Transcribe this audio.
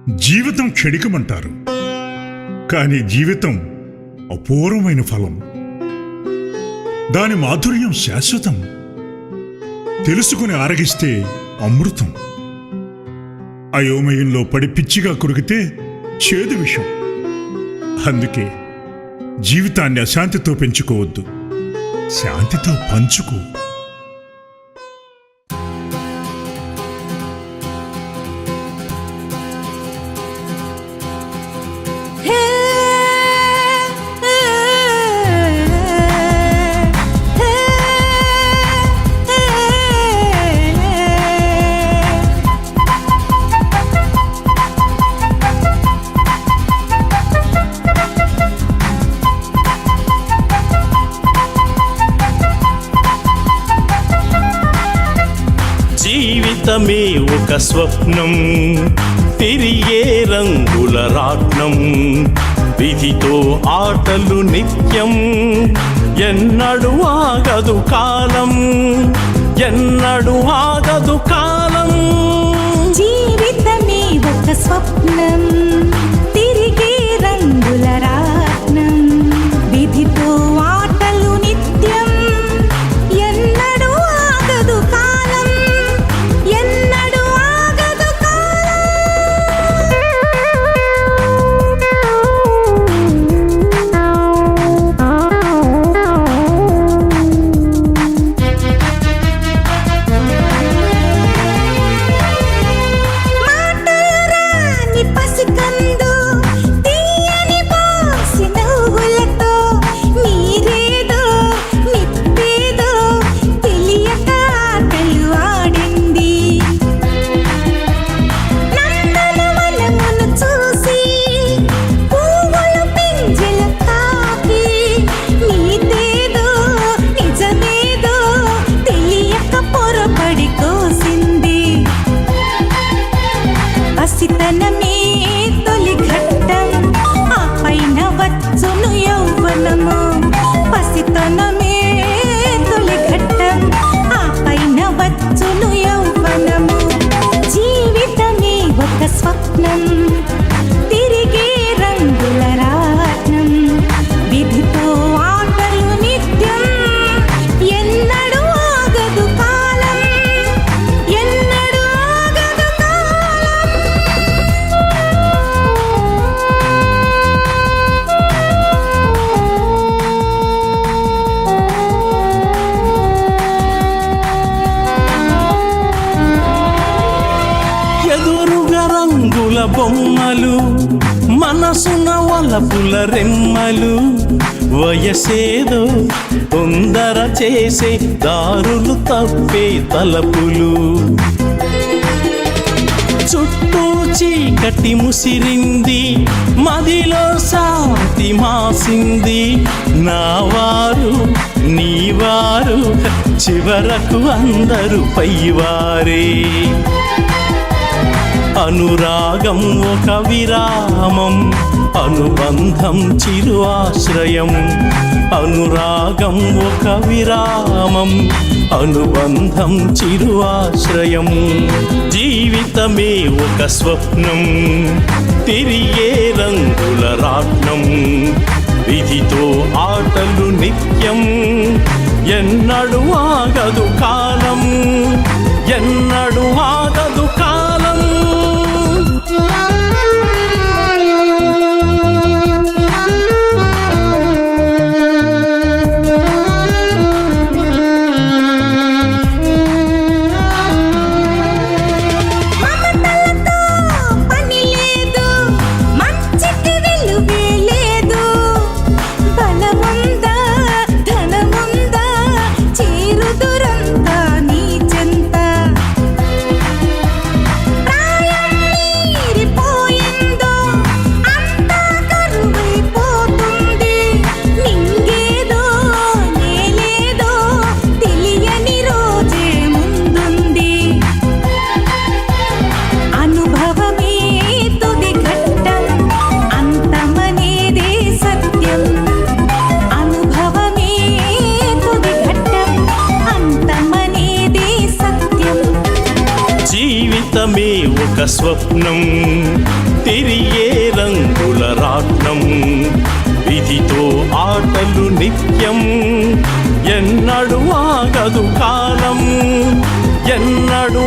జీవితం క్షణికమంటారు, కానీ జీవితం అపూర్వమైన ఫలం. దాని మాధుర్యం శాశ్వతం. తెలుసుకుని ఆరగిస్తే అమృతం. అయోమయంలో పడి పిచ్చిగా కొరికితే చేదు విషం. అందుకే జీవితాన్ని అశాంతితో పెంచుకోవద్దు, శాంతితో పంచుకో. జీవితమే ఒక స్వప్నం, తిరిగే రంగుల రాట్నం. విధితో ఆటలు నిత్యం, ఎన్నడు ఆగదు కాలం, ఎన్నడు ఆగదు కాలం. జీవితమే ఒక స్వప్నం, తిరిగే రంగుల రాట్నం. విధితో ఆటలు నిత్యం, ఎన్నడు ఆగదు కాలం, ఎన్నడు ఆగదు మాటరాని పసికందు తీయని పోసి నవ్వులతో నీరేదో నిప్పేదో తెలియక ఆటలు ఆడింది. నందనవనమును చూసి పువ్వులు పింజలు తాకి నీదేదో నిజమేదో తెలియక పొరపడి కోసింది. పసితనమే తొలి ఘట్టం, ఆ పైన వచ్చును యౌవనము. పసితనమే తొలి ఘట్టం, ఆ పైన వచ్చును యౌవనము. జీవితమే ఒక స్వప్నం, తిరిగే రంగుల రాట్నం. విధితో ఆటలు నిత్యం, ఎన్నడు ఆగదు కాలం, ఎన్నడు ఆగదు కాలం. ఎదురుగా రంగుల బొమ్మలు, మనసున వలపుల రెమ్మలు. వయసేదో తొందర చేసే దారులు తప్పే తలపులు. చుట్టూ చీకటి ముసిరింది, మదిలో శాంతి మాసింది. నావారు నీవారు, చివరకు అందరూ పైవారే. అనురాగం ఒక విరామం, అనుబంధం చిరు ఆశ్రయం. అనురాగం ఒక విరామం, అనుబంధం చిరు ఆశ్రయం. జీవితమే ఒక స్వప్నం, తిరిగే రంగుల రాట్నం. విధితో ఆటలు నిత్యం, ఎన్నడు ఆగదు కాలం, ఎన్నడు ఆగదు కాలం. మమతలతో పని లేదు, మంచికి విలువే లేదు. బలముందా ధనముందా, చేరుదురంతా నీ చెంత. జీవితమే ఒక స్వప్నం, తిరిగే రంగుల రాట్నం, విధితో ఆటలు నిత్యం, ఎన్నడు ఆగదు కాలం, ఎన్నడు